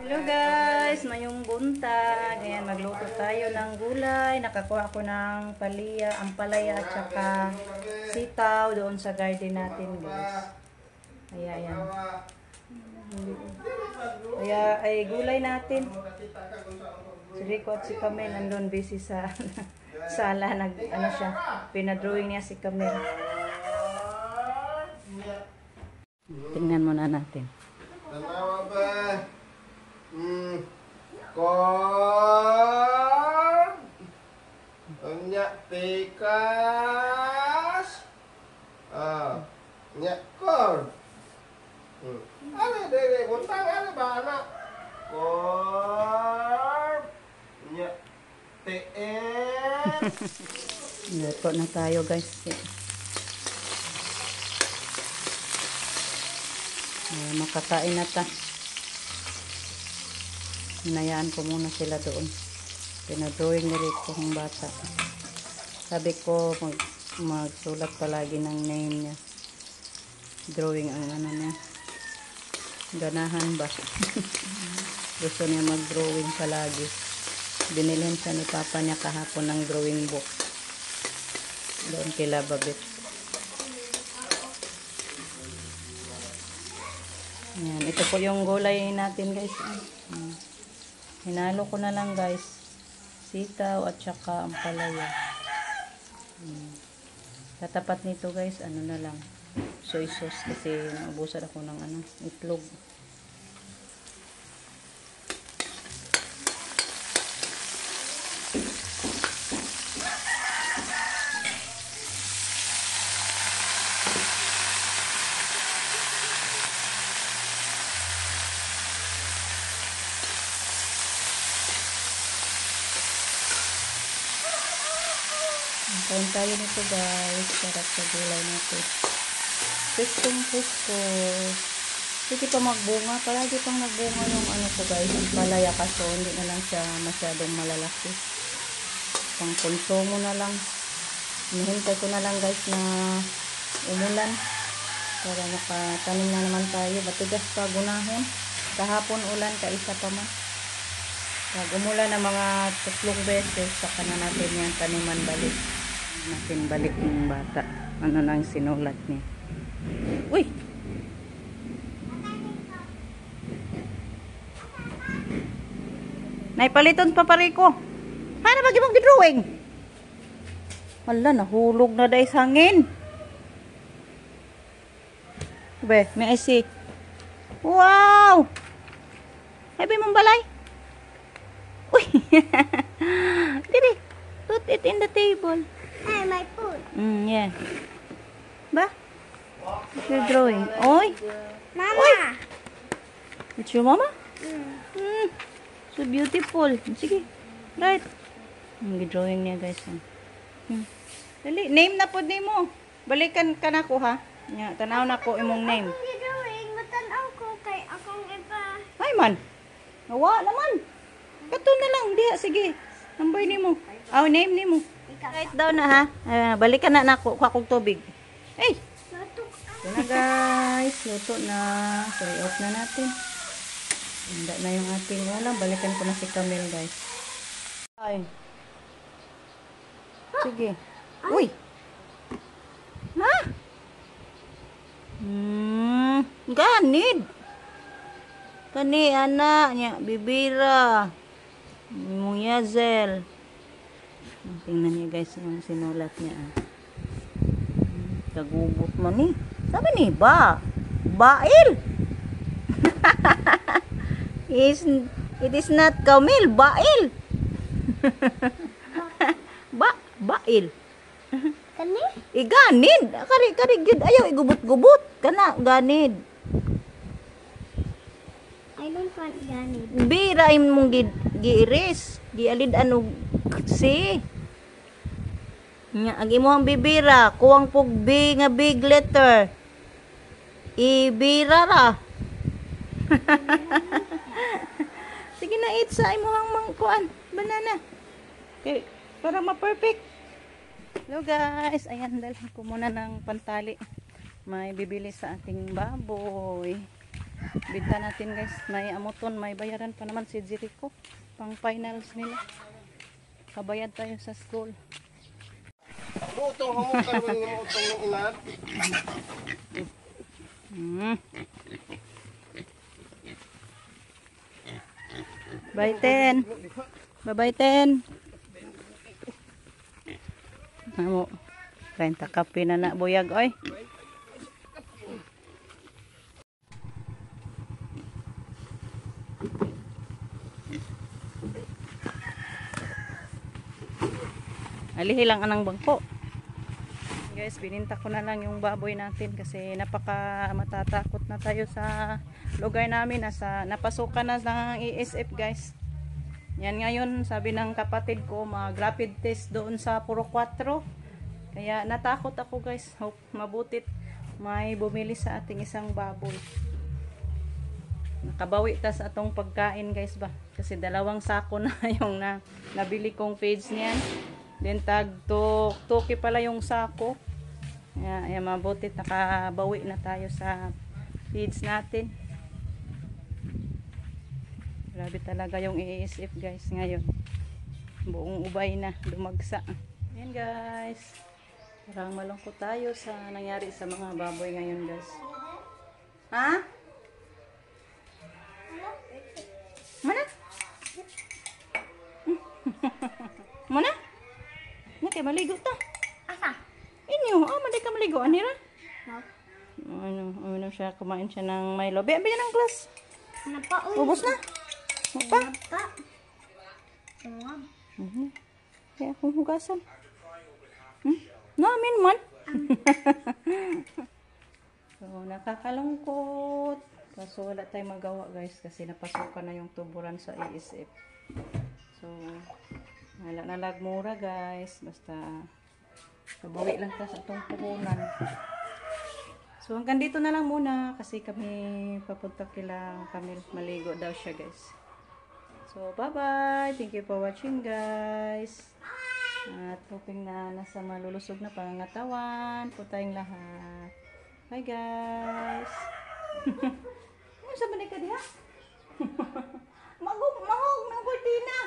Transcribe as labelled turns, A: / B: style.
A: Hello guys, mayong buntag. Ayan, magluto tayo ng gulay. Nakakuha ako ng ampalaya at saka sitaw doon sa garden natin guys. Ayan. Kaya ay gulay natin. Si Rico at si Camel nandun busy sa sala. Siya, pinadrawing niya si Camel. Tingnan muna natin.
B: Tanawa ba? Kon. Nya pikas. Nya kon. Ano dere buntang ano ba anak? Kon. Nya teen.
A: Luto na tayo guys. Makakain na ta. Hinayaan ko muna sila doon. Pinadrawing ni Rico ng bata. Sabi ko magsulat palagi ng name niya. Drawing ang ano niya. Ganahan ba? Gusto niya mag-drawing palagi. Binilhin siya ni Papa niya kahapon ng drawing book. Doon kila Babit. Ayan, ito po yung gulay natin guys. Hinalo ko na lang guys. Sitaw at saka ampalaya. Tatapat nito guys, ano na lang. Soy sauce kasi naubusan ako ng itlog. Kain tayo nito guys. Sarap sa gulay natin. Pustong pusto. Hindi pa magbunga. Palagi pang nagbunga yung ko guys. Ang palaya kaso hindi na lang siya masyadong malalaki. Pang konsumo na lang. Hinihintay ko na lang guys na umulan. Para makatanim na naman tayo. Matigas pa gunahon. Kahapon ulan kaisa pa man. Pag umulan na mga 3 beses saka na natin yan taniman balik. Natin balik ng bata. Ano nang sinulat niya. Uy! Naipaliton pa Rico. Ano ba gimong gidrawing? Hala, nahulog na dahil sa hangin. Be, may I see. Wow! Habi mong balay? Uy! Didi, put it in the table.
C: Hey, my food.
A: Yeah. Ba? You're drawing. Oy!
C: Mama!
A: Oy! It's your mama?
C: Mm.
A: So beautiful. Sige. Right. Drawing niya guys. Dali. Name na po name mo. Balikan ka na ko ha. Tanaw na ko imong name.
C: Akong gidrawing, matanaw ko kay akong iba.
A: Ay man. Nawa naman. Kato na lang. Diha. Sige. Number ni mo. Name ni mo. Right down na ha. Balikan na ako. Kuha kong tubig. Hey! Ito na guys. Luto na. So i-off na natin. Handa na yung ating ulam. Balikan ko na si Camel guys. Ay. Sige. Uy! Ha? Ganid. Kani anak niya. Bibira. Muyazel. Tingnan niyo guys yung sinulat niya. Kagubot man ni. Sabi ni ba? Bail. It is not Camel. Bail. Bail.
C: Kani?
A: Ganid. Kari gid ayaw igubot-gubot. Kana ganid.
C: I don't want ganid.
A: Bira imong giiris. Gialid ano si. Nya agi mo ang bibira, kuwang pug B nga big letter. Ibira ra. Sige na eat sa imong mangkuan, banana. Okay, para ma-perfect. Hello guys, ayan dalhin ko muna ng pantali. May bibili sa ating baboy. Binta natin guys. May amuton, may bayaran pa naman si Jericho. Pang finals nila. Kabayad tayo sa school.
B: Mutong hamok ka naman yung mutong ng ilan.
A: Bye, Ten. Bye-bye, Ten. Amo. 30 kape na na buyag, oy. Alihi lang anang bangko. Guys, bininta ko na lang yung baboy natin kasi napaka matatakot na tayo sa lugar namin. Napasukan na ng ESF guys. Yan ngayon, sabi ng kapatid ko, mag-rapid test doon sa Puro 4. Kaya natakot ako guys. Hope mabutit may bumili sa ating isang baboy. Nakabawi ta sa atong pagkain guys ba. Kasi 2 sako na yung nabili kong feeds niyan. Then tag 2 pala yung sako. Kaya mabutit nakabawi na tayo sa feeds natin. Grabe talaga yung ESF guys ngayon. Buong ubay na dumagsa. Ayan guys. Parang malungkot tayo sa nangyari sa mga baboy ngayon guys. Ha? Mana? Mana? Nga kayo maligo ta.
C: Asa?
A: Inyo, mali ka maligo. Anira?
C: No.
A: Ano siya, kumain siya ng Milo. Biya ng glass.
C: Napauwi.
A: Ubos na. Pa?
C: Napa. Sungab.
A: Kaya akong hugasan. Namin man. So, nakakalungkot. Kaso wala tayong magawa guys kasi napasukan na yung tuburan sa ESF. So, wala na lagmura guys. Basta kabawi lang ta sa itong puhunan. So, hanggang dito na lang muna kasi kami papunta kila Camille. Maligo daw siya guys. So, bye-bye. Thank you for watching guys. At hoping na nasa malulusog na pangangatawan po tayong lahat. Bye guys. Ano sa ka diha? Mahog ng kortina.